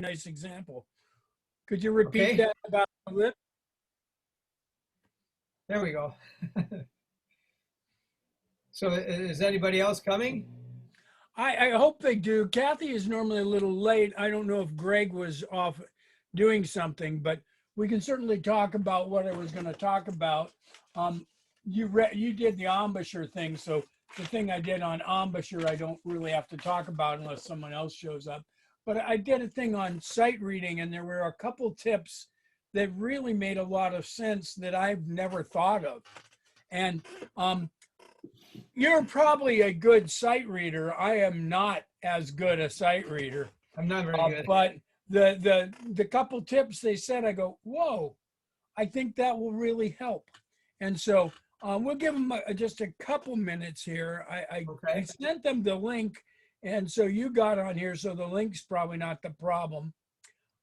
nice example. Could you repeat Okay, that about the lip? there we go. So is anybody else coming? I hope they do. Kathy is normally a little late. I don't know if Greg was off doing something, but we can certainly talk about what I was going to talk about. Um, you did the embouchure thing, so the thing I did on embouchure I don't really have to talk about unless someone else shows up. But I did a thing on sight reading, and there were a couple tips that really made a lot of sense that I've never thought of. And you're probably a good sight reader. I am not as good a sight reader, I'm not very good. but the couple tips they said, I go, whoa, I think that will really help. And so we'll give them just a couple minutes here. I Okay. sent them the link, and so you got on here, so the link's probably not the problem.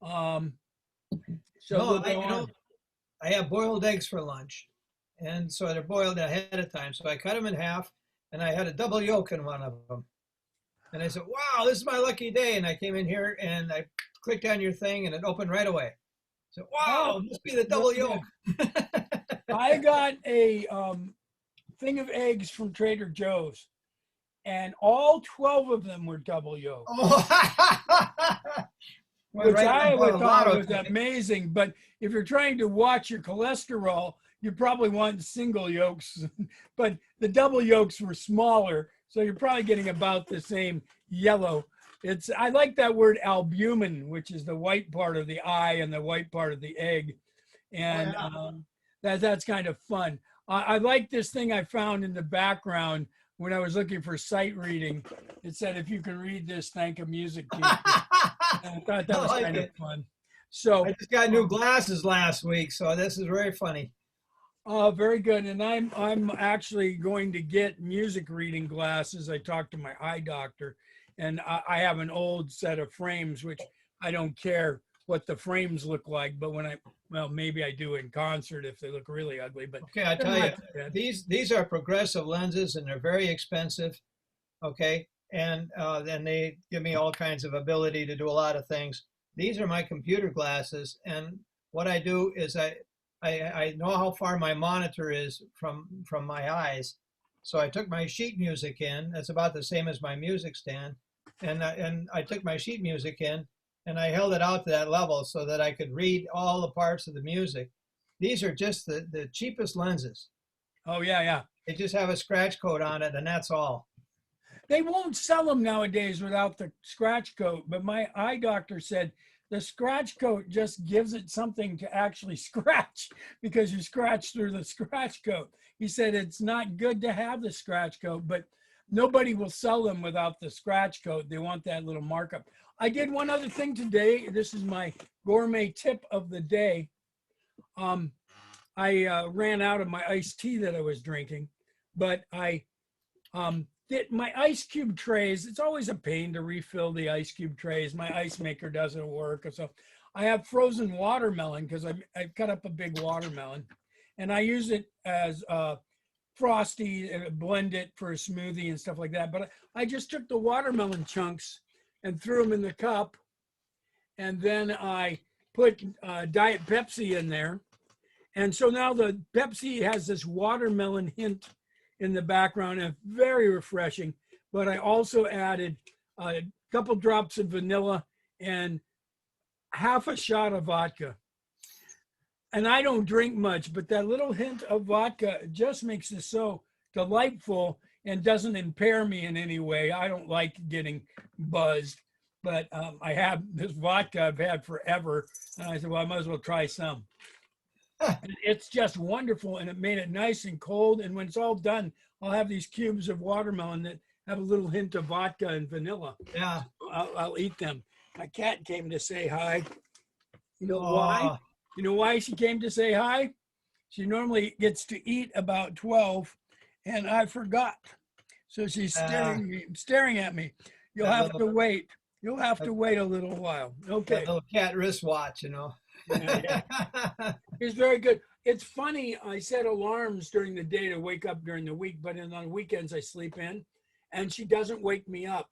Um, so No, we'll go on. I have boiled eggs for lunch. And so they're boiled ahead of time. So I cut them in half and I had a double yolk in one of them. And I said, wow, this is my lucky day. And I came in here and I clicked on your thing and it opened right away. So, Oh, wow, it must be the double really yolk. good. I got a thing of eggs from Trader Joe's, and all 12 of them were double yolk, Oh. Well, which right now, I would a thought lot was amazing. But if you're trying to watch your cholesterol, you probably want single yolks. But the double yolks were smaller, so you're probably getting about the same yellow. I like that word albumin, which is the white part of the eye and the white part of the egg, Oh, and yeah. that's kind of fun. I like this thing I found in the background when I was looking for sight reading. It said, "If you can read this, thank a music teacher." And I thought that I was like kind of it. fun. I So, just got new glasses last week, so this is very funny. very good. And I'm actually going to get music reading glasses. I talked to my eye doctor, and I have an old set of frames, which I don't care what the frames look like, but well, maybe I do in concert if they look really ugly, but Okay, I they're tell you, not too bad. these are progressive lenses and they're very expensive. Okay, and then they give me all kinds of ability to do a lot of things. These are my computer glasses, and what I do is I know how far my monitor is from my eyes. So I took my sheet music in. That's about the same as my music stand, and I took my sheet music in, and I held it out to that level so that I could read all the parts of the music. These are just the cheapest lenses. Oh yeah, yeah. They just have a scratch coat on it, and that's all. They won't sell them nowadays without the scratch coat, but my eye doctor said the scratch coat just gives it something to actually scratch because you scratch through the scratch coat. He said it's not good to have the scratch coat, but nobody will sell them without the scratch coat. They want that little markup. I did one other thing today. This is my gourmet tip of the day. I ran out of my iced tea that I was drinking, but I my ice cube trays, it's always a pain to refill the ice cube trays. My ice maker doesn't work. So I have frozen watermelon because I cut up a big watermelon and I use it as frosty, blend it for a smoothie and stuff like that. But I just took the watermelon chunks and threw them in the cup. And then I put Diet Pepsi in there. And so now the Pepsi has this watermelon hint in the background and very refreshing. But I also added a couple drops of vanilla and half a shot of vodka. And I don't drink much, but that little hint of vodka just makes this so delightful and doesn't impair me in any way. I don't like getting buzzed, but I have this vodka I've had forever. And I said, well, I might as well try some. And it's just wonderful, and it made it nice and cold. And when it's all done, I'll have these cubes of watermelon that have a little hint of vodka and vanilla. Yeah. I'll eat them. My cat came to say hi. You know why? Oh, You know why she came to say hi? She normally gets to eat about 12, and I forgot. So she's staring at me. You'll that have little to wait. You'll have to wait a little while. Okay. that little cat wristwatch, you know. Yeah. It's very good. It's funny. I set alarms during the day to wake up during the week, but on weekends I sleep in, and she doesn't wake me up.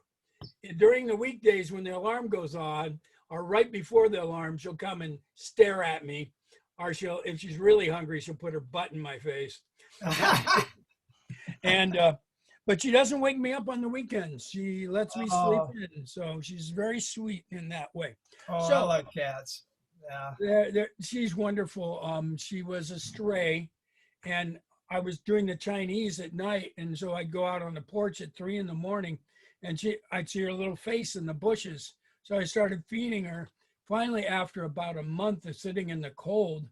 During the weekdays when the alarm goes on, or right before the alarm, she'll come and stare at me, or she'll, if she's really hungry, she'll put her butt in my face. And but she doesn't wake me up on the weekends. She lets me sleep Oh, in, so she's very sweet in that way. oh, I So like cats. Yeah. she's wonderful. She was a stray, and I was doing the Chinese at night, and so I'd go out on the porch at 3 in the morning, and I'd see her little face in the bushes. So I started feeding her. Finally, after about a month of sitting in the cold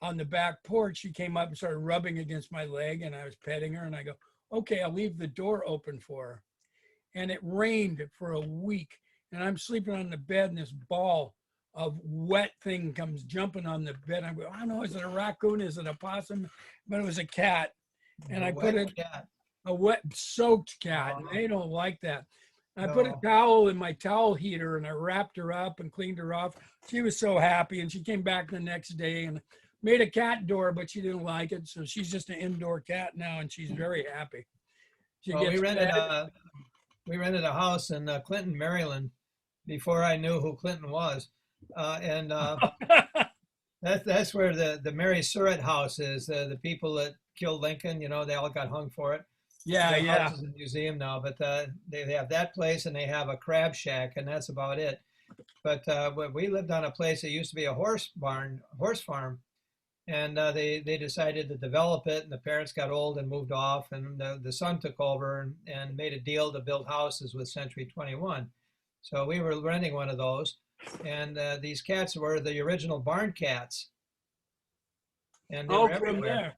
on the back porch, she came up and started rubbing against my leg, and I was petting her, and I go, okay, I'll leave the door open for her. And it rained for a week, and I'm sleeping on the bed, and this ball of wet thing comes jumping on the bed. I go, I don't know, is it a raccoon? Is it a possum? But it was a cat. And A I put wet it, cat. a wet, soaked cat, and Oh, they don't like that. I put a no. towel in my towel heater, and I wrapped her up and cleaned her off. She was so happy, and she came back the next day and made a cat door, but she didn't like it. So she's just an indoor cat now, and she's very happy. She Well, gets fed. we rented a house in Clinton, Maryland, before I knew who Clinton was, and that's where the Mary Surratt house is. The people that killed Lincoln, you know, they all got hung for it. Yeah, The yeah. house is a museum now, but they have that place and they have a crab shack, and that's about it. But we lived on a place that used to be a horse farm, and they decided to develop it, and the parents got old and moved off, and the son took over and made a deal to build houses with Century 21. So we were renting one of those, and these cats were the original barn cats, and they were Oh, from everywhere. there.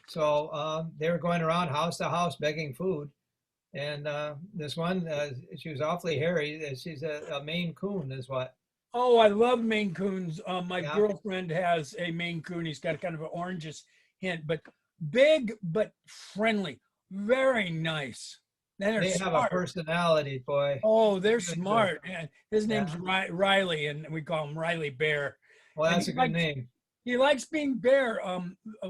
So they were going around house to house begging food. And this one, she was awfully hairy. She's a Maine Coon, is what. Oh, I love Maine Coons. My Yeah, girlfriend has a Maine Coon. He's got kind of an orangish hint, but big but friendly. Very nice. And they're they have a smart. personality, boy. Oh, they're Really do. smart. And his name's Yeah. Riley, and we call him Riley Bear. Well, And that's a good name. he likes being Bear.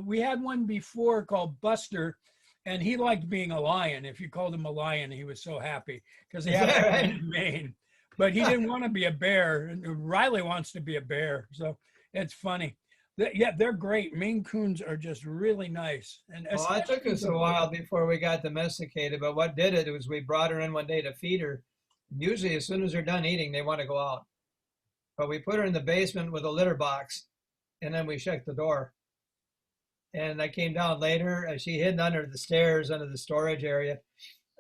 We had one before called Buster, and he liked being a lion. If you called him a lion, he was so happy because he Is had that a right? in Maine. But he didn't want to be a bear. And Riley wants to be a bear, so it's funny. Yeah, they're great. Maine Coons are just really nice, and Well, it took especially us a while before we got domesticated, but what did it was we brought her in one day to feed her. Usually, as soon as they're done eating, they want to go out. But we put her in the basement with a litter box, and then we shut the door. And I came down later. She hid under the stairs, under the storage area.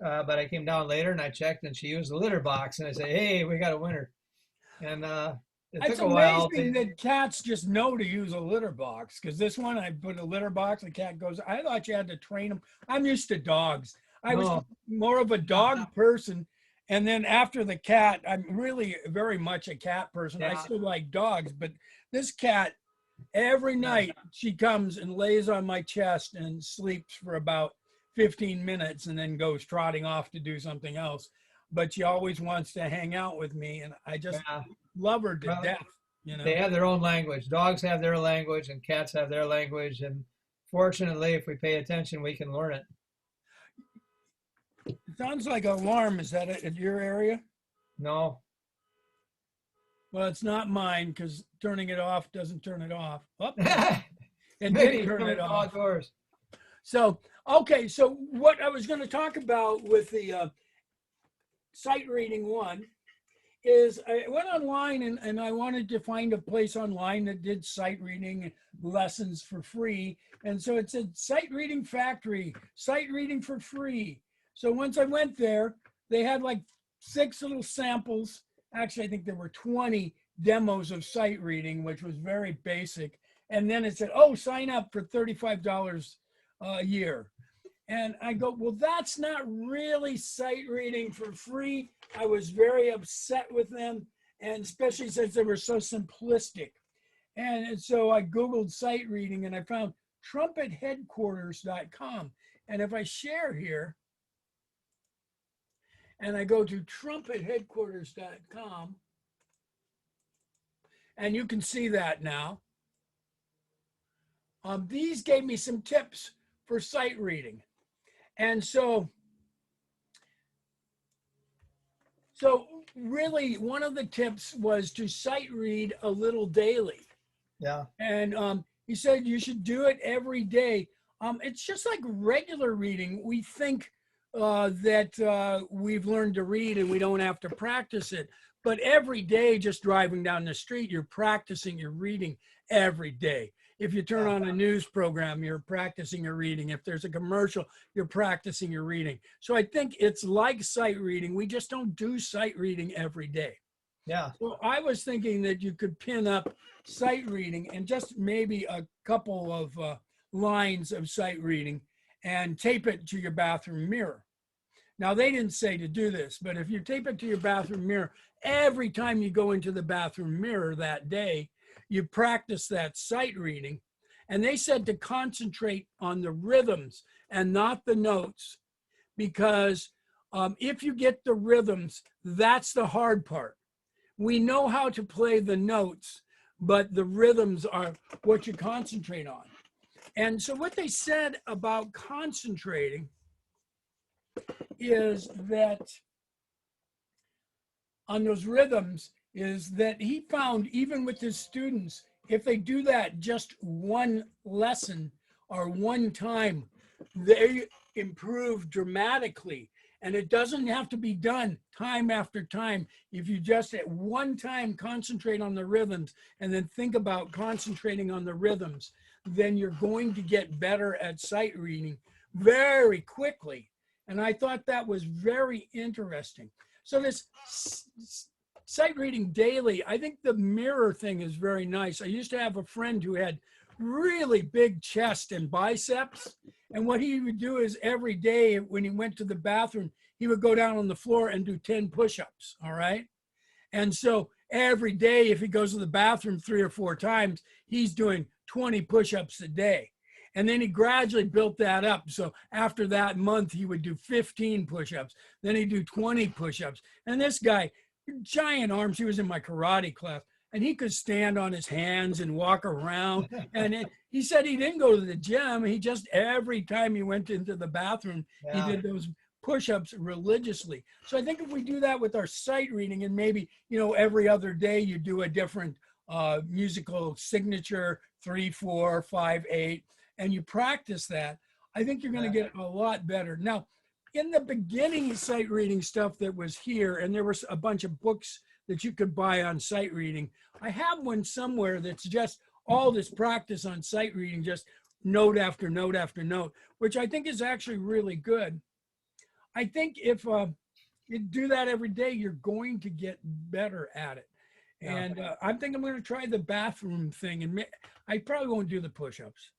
But I came down later and I checked, and she used the litter box. And I said, "Hey, we got a winner." And it It's took a while. amazing that cats just know to use a litter box. Because this one, I put a litter box, the cat goes. I thought you had to train them. I'm used to dogs. I was No, more of a dog person, and then after the cat, I'm really very much a cat person. I yeah, still like dogs, but this cat, every yeah. night she comes and lays on my chest and sleeps for about 15 minutes and then goes trotting off to do something else. But she always wants to hang out with me, and I just Yeah. love her to Well, death, you they know. have their own language. Dogs have their language, and cats have their language. And fortunately, if we pay attention, we can learn it. It sounds like an alarm. Is that at your area? No. Well, it's not mine because turning it off doesn't turn it off. Oh, it did Maybe turn turn it it off. outdoors. So, okay. So what I was going to talk about with the sight reading one is I went online and I wanted to find a place online that did sight reading lessons for free. And so it said Sight Reading Factory, sight reading for free. So once I went there, they had like 6 little samples. Actually, I think there were 20 demos of sight reading, which was very basic. And then it said, oh, sign up for $35 a year. And I go, well, that's not really sight reading for free. I was very upset with them, and especially since they were so simplistic. And so I Googled sight reading and I found trumpetheadquarters.com. And if I share here and I go to trumpetheadquarters.com, and you can see that now, these gave me some tips for sight reading. And so really, one of the tips was to sight read a little daily. Yeah. And he said you should do it every day. It's just like regular reading. We think that we've learned to read and we don't have to practice it. But every day, just driving down the street, you're practicing your reading every day. If you turn on a news program, you're practicing your reading. If there's a commercial, you're practicing your reading. So I think it's like sight reading. We just don't do sight reading every day. Yeah. So I was thinking that you could pin up sight reading and just maybe a couple of lines of sight reading and tape it to your bathroom mirror. Now, they didn't say to do this, but if you tape it to your bathroom mirror, every time you go into the bathroom mirror that day, you practice that sight reading. And they said to concentrate on the rhythms and not the notes, because if you get the rhythms, that's the hard part. We know how to play the notes, but the rhythms are what you concentrate on. And so what they said about concentrating is that on those rhythms is that he found even with his students, if they do that just one lesson or one time, they improve dramatically. And it doesn't have to be done time after time. If you just at one time concentrate on the rhythms and then think about concentrating on the rhythms, then you're going to get better at sight reading very quickly. And I thought that was very interesting. So this sight reading daily, I think the mirror thing is very nice. I used to have a friend who had really big chest and biceps. And what he would do is every day when he went to the bathroom, he would go down on the floor and do 10 push-ups, all right? And so every day, if he goes to the bathroom 3 or 4 times, he's doing 20 push-ups a day. And then he gradually built that up. So after that month, he would do 15 push-ups. Then he'd do 20 push-ups. And this guy, giant arms, he was in my karate class, and he could stand on his hands and walk around. And he said he didn't go to the gym. He just, every time he went into the bathroom, he did those push-ups religiously. So I think if we do that with our sight reading, and maybe, every other day you do a different musical signature, 3, 4, 5, 8, and you practice that, I think you're going to get a lot better. Now, in the beginning sight reading stuff that was here, and there was a bunch of books that you could buy on sight reading. I have one somewhere that's just all this practice on sight reading, just note after note after note, which I think is actually really good. I think if you do that every day, you're going to get better at it. And I think I'm going to try the bathroom thing, and I probably won't do the push-ups.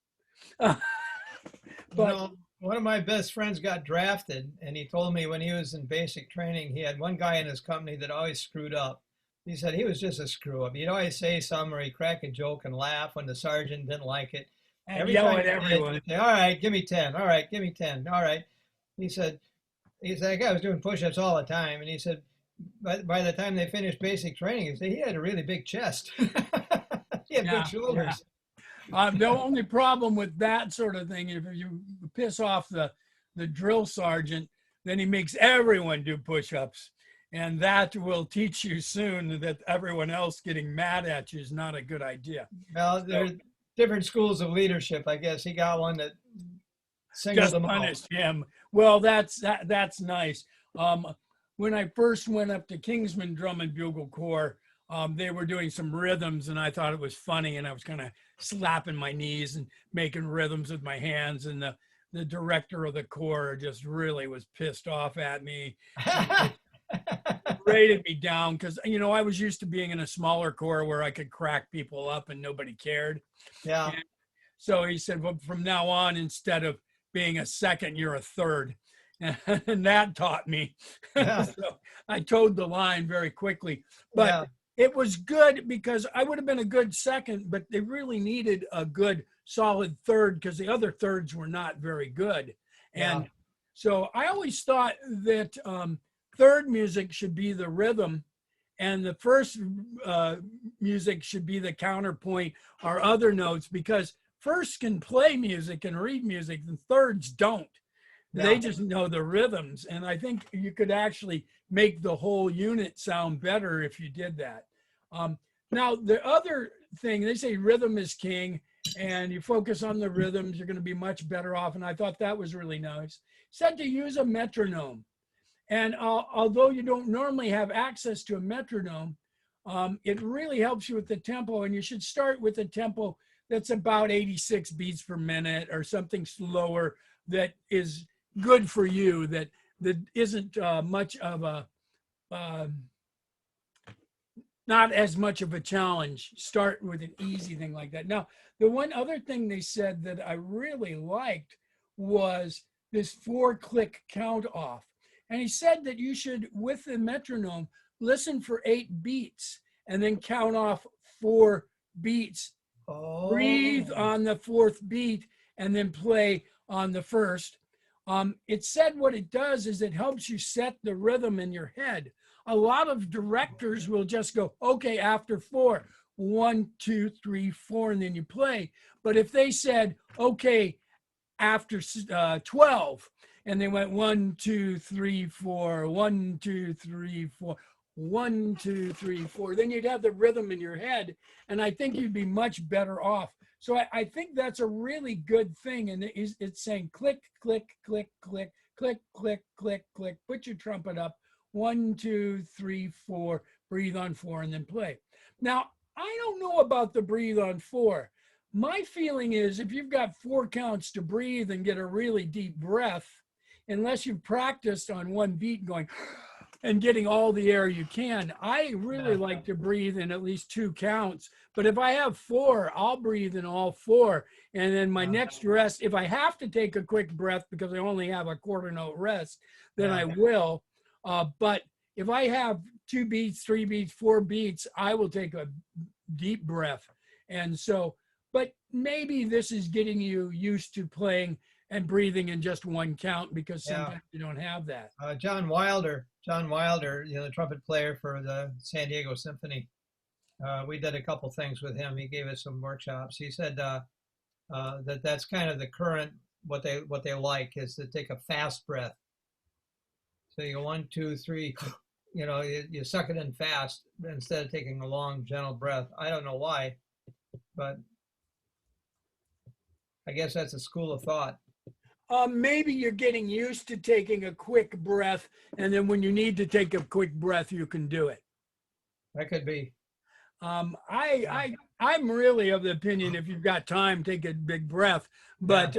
But one of my best friends got drafted, and he told me when he was in basic training, he had one guy in his company that always screwed up. He said he was just a screw up. He'd always say something, or he'd crack a joke and laugh when the sergeant didn't like it. And yell at everyone. He'd say, all right, give me 10. All right, give me 10. All right. He said, that guy was doing push-ups all the time. And he said, by the time they finished basic training, he said he had a really big chest. He had big shoulders. The only problem with that sort of thing, if you piss off the drill sergeant, then he makes everyone do push-ups. And that will teach you soon that everyone else getting mad at you is not a good idea. Well, there's different schools of leadership. I guess he got one that singled him out. Punished him. Well, that's nice. When I first went up to Kingsman Drum and Bugle Corps, they were doing some rhythms, and I thought it was funny, and I was kind of slapping my knees and making rhythms with my hands, and the director of the corps just really was pissed off at me. Rated me down because I was used to being in a smaller corps where I could crack people up and nobody cared. Yeah. And so he said, well, from now on, instead of being a second, you're a third. And that taught me. Yeah. So I towed the line very quickly. But it was good because I would have been a good second, but they really needed a good solid third because the other thirds were not very good. And so I always thought that third music should be the rhythm, and the first music should be the counterpoint or other notes, because firsts can play music and read music and thirds don't. They just know the rhythms. And I think you could actually make the whole unit sound better if you did that. Now, the other thing, they say rhythm is king, and you focus on the rhythms, you're going to be much better off. And I thought that was really nice. Said to use a metronome. And although you don't normally have access to a metronome, it really helps you with the tempo. And you should start with a tempo that's about 86 beats per minute or something slower that is good for you, that isn't much of a, not as much of a challenge. Start with an easy thing like that. Now, the one other thing they said that I really liked was this 4-click count off. And he said that you should, with the metronome, listen for 8 beats and then count off 4 beats. Oh. Breathe on the 4th beat and then play on the 1st. It said what it does is it helps you set the rhythm in your head. A lot of directors will just go, okay, after 4, 1, 2, 3, 4, and then you play. But if they said, okay, after 12, and they went 1, 2, 3, 4, 1, 2, 3, 4, 1, 2, 3, 4, then you'd have the rhythm in your head, and I think you'd be much better off. So I think that's a really good thing, and it's saying click, click, click, click, click, click, click, click, put your trumpet up, 1, 2, 3, 4, breathe on 4, and then play. Now, I don't know about the breathe on 4. My feeling is if you've got 4 counts to breathe and get a really deep breath, unless you've practiced on 1 beat going and getting all the air you can, I really like to breathe in at least 2 counts. But if I have 4, I'll breathe in all 4. And then my next rest, if I have to take a quick breath because I only have a quarter note rest, then I will. But if I have 2 beats, 3 beats, 4 beats, I will take a deep breath. And so, but maybe this is getting you used to playing and breathing in just 1 count because sometimes you don't have that. John Wilder, the trumpet player for the San Diego Symphony. We did a couple things with him. He gave us some workshops. He said that's kind of the current, what they like is to take a fast breath. So you go 1, 2, 3, you suck it in fast instead of taking a long, gentle breath. I don't know why, but I guess that's a school of thought. Maybe you're getting used to taking a quick breath, and then when you need to take a quick breath, you can do it. That could be. I'm really of the opinion if you've got time, take a big breath, but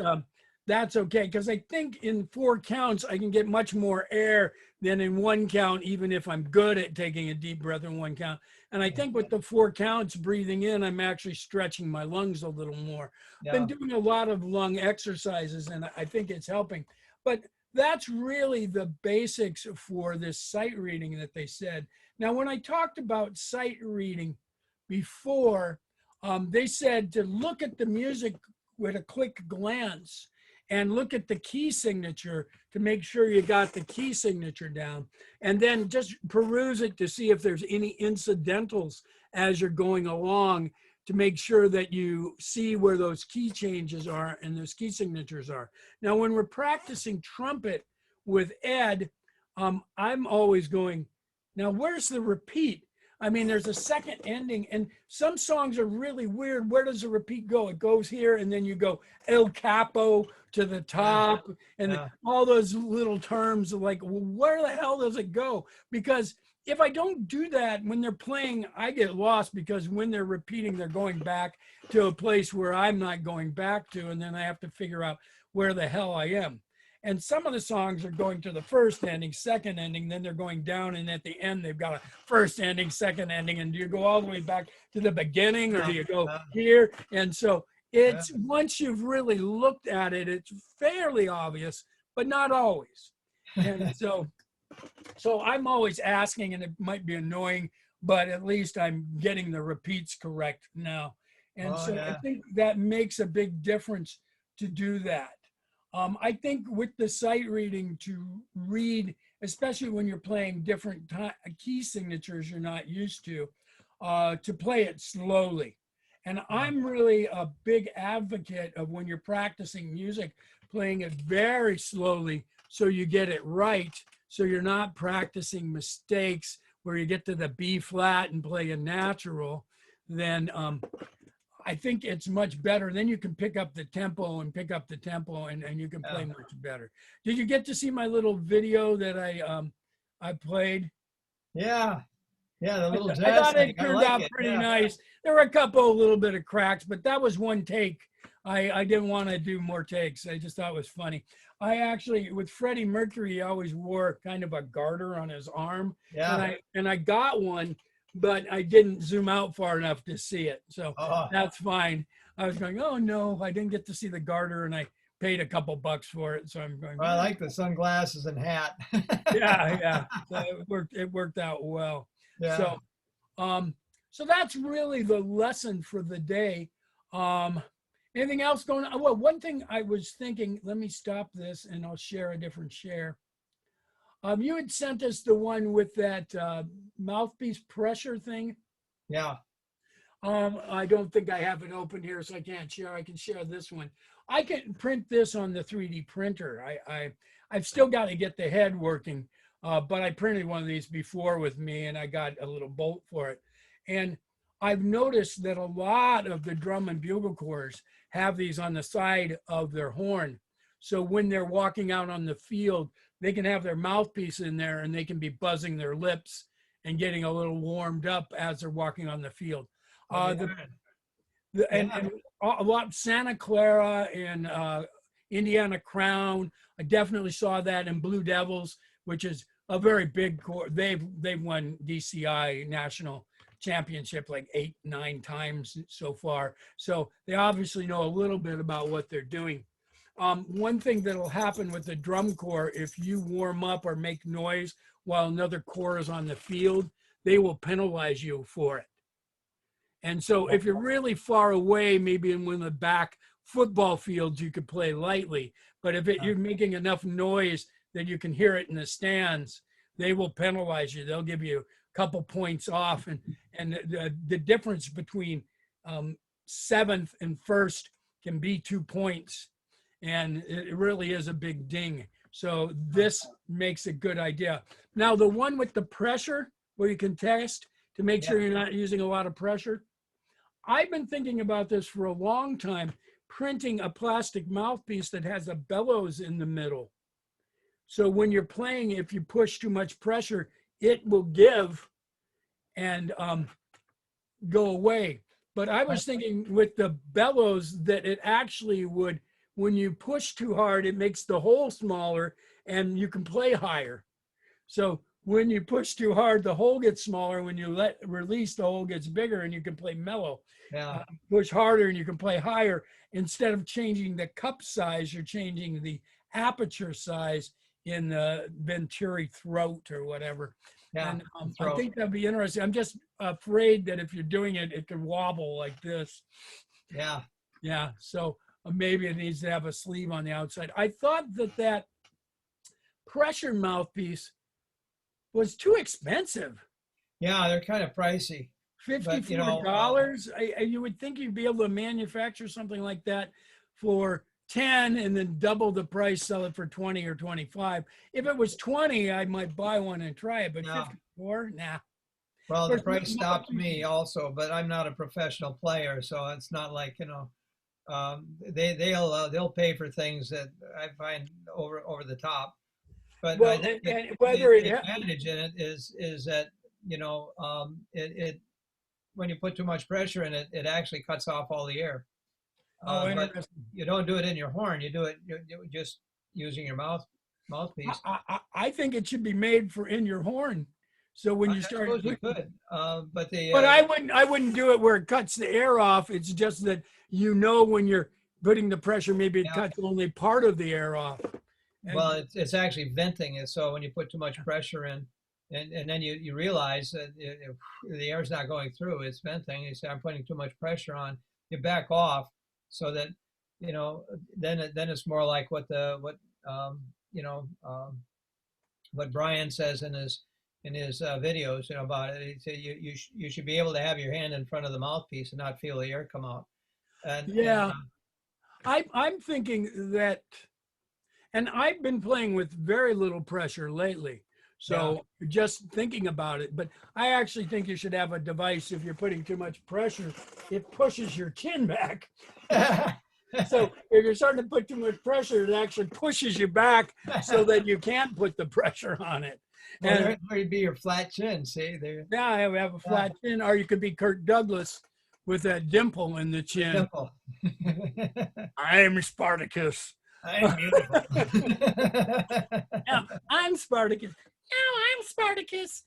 that's okay because I think in 4 counts I can get much more air than in 1 count, even if I'm good at taking a deep breath in 1 count. And I think with the 4 counts breathing in, I'm actually stretching my lungs a little more. Been doing a lot of lung exercises, and I think it's helping. But that's really the basics for this sight reading that they said. Now, when I talked about sight reading before, they said to look at the music with a quick glance and look at the key signature to make sure you got the key signature down, and then just peruse it to see if there's any incidentals as you're going along to make sure that you see where those key changes are and those key signatures are. Now, when we're practicing trumpet with Ed, I'm always going, now where's the repeat? I mean, there's a second ending, and some songs are really weird. Where does the repeat go? It goes here, and then you go El Capo to the top, and all those little terms like, well, where the hell does it go? Because if I don't do that when they're playing, I get lost because when they're repeating, they're going back to a place where I'm not going back to, and then I have to figure out where the hell I am. And some of the songs are going to the first ending, second ending, then they're going down, and at the end they've got a first ending, second ending, and do you go all the way back to the beginning, or do you go here? And so it's once you've really looked at it, it's fairly obvious, but not always. And so I'm always asking, and it might be annoying, but at least I'm getting the repeats correct now. And I think that makes a big difference to do that. I think with the sight reading to read, especially when you're playing different key signatures you're not used to play it slowly. And I'm really a big advocate of when you're practicing music, playing it very slowly so you get it right, so you're not practicing mistakes where you get to the B flat and play a natural, then I think it's much better. Then you can pick up the tempo and and you can play much better. Did you get to see my little video that I played? Yeah. Yeah, the little I jazz thought thing. it I turned like out it. pretty Yeah. nice. There were a couple little bit of cracks, but that was one take. I didn't want to do more takes. I just thought it was funny. I actually, with Freddie Mercury, he always wore kind of a garter on his arm, Yeah. and I got one, but I didn't zoom out far enough to see it, so Oh, that's fine. I was going, oh no, I didn't get to see the garter, and I paid a couple bucks for it, so I'm going. well, I like the sunglasses and hat. Yeah. So it worked out well. Yeah. So so that's really the lesson for the day. Anything else going on? Well, one thing I was thinking, let me stop this and I'll share a different share. You had sent us the one with that mouthpiece pressure thing. Yeah. I don't think I have it open here, so I can't share. I can share this one. I can print this on the 3D printer. I've still got to get the head working, but I printed one of these before with me, and I got a little bolt for it. And I've noticed that a lot of the drum and bugle corps have these on the side of their horn. So when they're walking out on the field, they can have their mouthpiece in there, and they can be buzzing their lips and getting a little warmed up as they're walking on the field. And a lot Santa Clara and Indiana Crown. I definitely saw that in Blue Devils, which is a very big corps. They've won DCI national championship like 8, 9 times so far. So they obviously know a little bit about what they're doing. One thing that'll happen with the drum corps, if you warm up or make noise while another corps is on the field, they will penalize you for it. And so if you're really far away, maybe in one of the back football fields, you could play lightly. But if you're making enough noise that you can hear it in the stands, they will penalize you. They'll give you a couple points off. And the difference between 7th and 1st can be 2 points. And it really is a big ding. So this makes a good idea. Now, the one with the pressure where you can test to make sure you're not using a lot of pressure. I've been thinking about this for a long time, printing a plastic mouthpiece that has a bellows in the middle. So when you're playing, if you push too much pressure, it will give and go away. But I was thinking with the bellows that it actually would, when you push too hard, it makes the hole smaller and you can play higher. So when you push too hard, the hole gets smaller. When you release, the hole gets bigger and you can play mellow. Yeah. Push harder and you can play higher. Instead of changing the cup size, you're changing the aperture size in the venturi throat or whatever. Yeah. And I think that'd be interesting. I'm just afraid that if you're doing it, it could wobble like this. Yeah. Yeah. So maybe it needs to have a sleeve on the outside. I thought that pressure mouthpiece was too expensive. Yeah, they're kind of pricey. $54. You would think you'd be able to manufacture something like that for 10 and then double the price, sell it for 20 or 25. If it was 20, I might buy one and try it, but 54, nah. Well, the price stopped me also, but I'm not a professional player, so it's not like, they'll pay for things that I find over the top. But well, I think and whether the advantage in it is that it when you put too much pressure in it, it actually cuts off all the air. But you don't do it in your horn. You do it you're just using your mouthpiece. I think it should be made for in your horn. So when you start, you could, but I wouldn't do it where it cuts the air off. It's just that when you're putting the pressure, maybe it cuts only part of the air off. Well, it's actually venting it. So when you put too much pressure in, and then you realize that the air's not going through, it's venting. You say, I'm putting too much pressure on. You back off so that, then it's more like what Brian says in his videos, about it. He said you should be able to have your hand in front of the mouthpiece and not feel the air come out. I'm thinking that. And I've been playing with very little pressure lately. Yeah. So just thinking about it, but I actually think you should have a device if you're putting too much pressure, it pushes your chin back. So if you're starting to put too much pressure, it actually pushes you back so that you can't put the pressure on it. Well, And there'd be your flat chin. See there, now I have a flat chin, or you could be Kirk Douglas with that dimple in the chin. dimple. I am Spartacus. I'm beautiful. Now, I'm Spartacus. No, I'm Spartacus.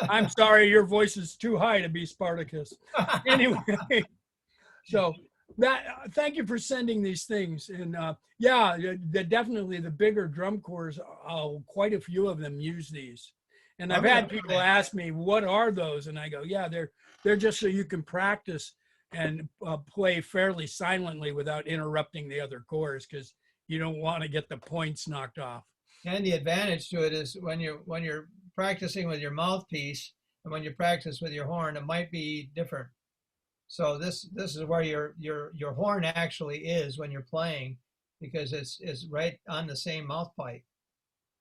I'm sorry, your voice is too high to be Spartacus. Anyway, so that thank you for sending these things. And yeah, definitely the bigger drum corps, quite a few of them use these. And I've had people ask me, what are those? And I go, yeah, they're just so you can practice and play fairly silently without interrupting the other corps, because you don't want to get the points knocked off. And the advantage to it is when you're practicing with your mouthpiece and when you practice with your horn, it might be different. So this is where your horn actually is when you're playing, because it's right on the same mouth pipe.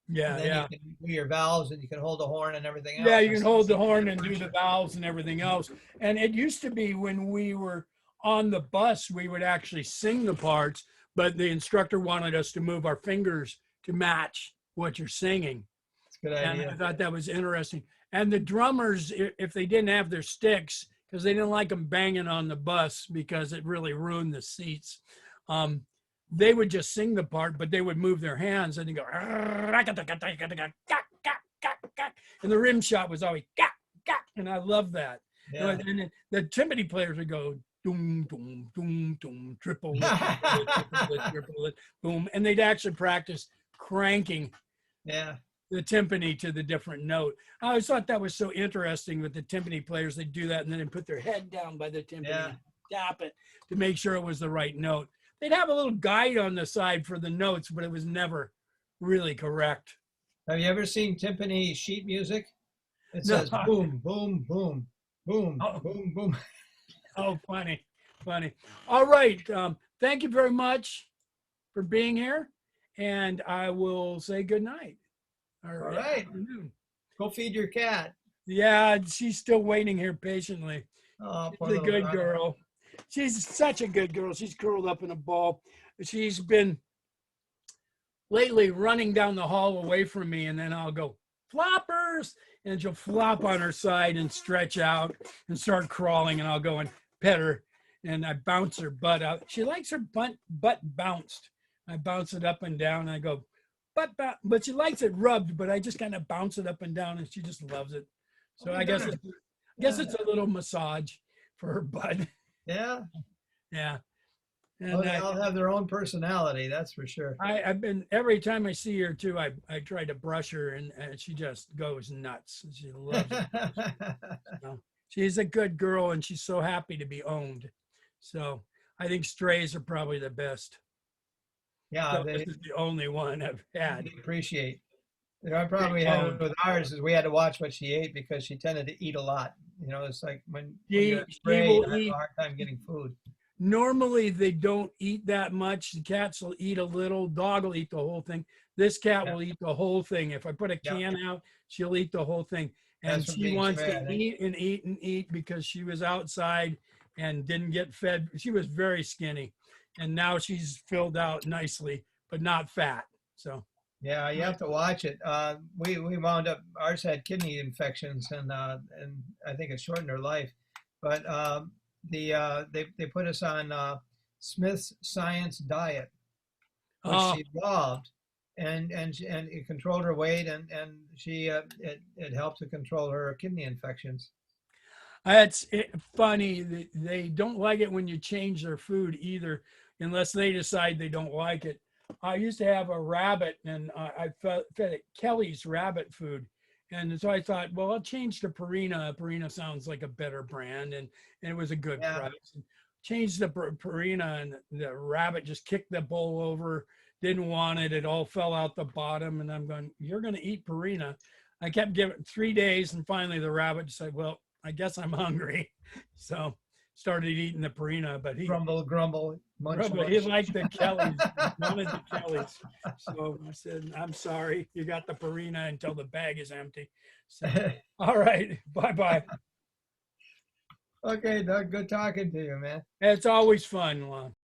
Yeah, and then yeah. you can do your valves and you can hold the horn and everything else. Yeah, you can hold the horn and do the valves and everything else. And it used to be when we were on the bus, we would actually sing the parts, but the instructor wanted us to move our fingers to match what you're singing. That's a good idea. And I thought that was interesting. And the drummers, if they didn't have their sticks, because they didn't like them banging on the bus because it really ruined the seats, they would just sing the part, but they would move their hands and they go, and the rim shot was always, and I love that. Yeah. And then the timpani players would go, doom, doom, doom, doom, triple, triple, boom. And they'd actually practice cranking Yeah. the timpani to the different note. I always thought that was so interesting with the timpani players. They'd do that and then they'd put their head down by the timpani, Yeah. and tap it to make sure it was the right note. They'd have a little guide on the side for the notes, but it was never really correct. Have you ever seen timpani sheet music? It No. says boom, boom, boom, boom, Oh. boom, boom. Oh, funny, funny. All right. Thank you very much for being here. And I will say good night. All right. Afternoon. Go feed your cat. Yeah, she's still waiting here patiently. Oh, poor She's a little good guy. girl. She's such a good girl. She's curled up in a ball. She's been lately running down the hall away from me, and then I'll go, floppers, and she'll flop on her side and stretch out and start crawling, and I'll go and pet her, and I bounce her butt out. She likes her butt bounced. I bounce it up and down, and I go, but she likes it rubbed, but I just kind of bounce it up and down, and she just loves it. So I guess it's a little massage for her butt. Yeah. Yeah. And Well, they all have their own personality, that's for sure. I've been, every time I see her too, I try to brush her, and she just goes nuts. She loves it. So, she's a good girl, and she's so happy to be owned. So I think strays are probably the best. Yeah, So they this is the only one I've had. appreciate. You know, I probably had it with ours is we had to watch what she ate because she tended to eat a lot. You know, it's like when you're She stray, will you have eat. a hard time getting food. Normally they don't eat that much. The cats will eat a little. Dog will eat the whole thing. This cat will eat the whole thing. If I put a can out, she'll eat the whole thing. And That's from she being wants stray, I to think. eat and eat and eat because she was outside and didn't get fed. She was very skinny, and now she's filled out nicely, but not fat. So Yeah, you have to watch it. We wound up, ours had kidney infections, and I think it shortened her life. But they put us on Smith's Science Diet, which she loved, and it controlled her weight, and she it helped to control her kidney infections. It's funny that they don't like it when you change their food either, unless they decide they don't like it. I used to have a rabbit, and I fed it Kelly's rabbit food. And so I thought, well, I'll change to Purina. Purina sounds like a better brand, and it was a good price. And changed to Purina, and the rabbit just kicked the bowl over, didn't want it. It all fell out the bottom, and I'm going, you're going to eat Purina. I kept giving it 3 days, and finally the rabbit said, well, I guess I'm hungry. So started eating the Purina, but he Grumble, grumble, munch, but he munch. liked the Kellys, wanted the Kellys. So I said, I'm sorry, you got the Purina until the bag is empty. So, all right, bye-bye. Okay, Doug, good talking to you, man. It's always fun, Lon.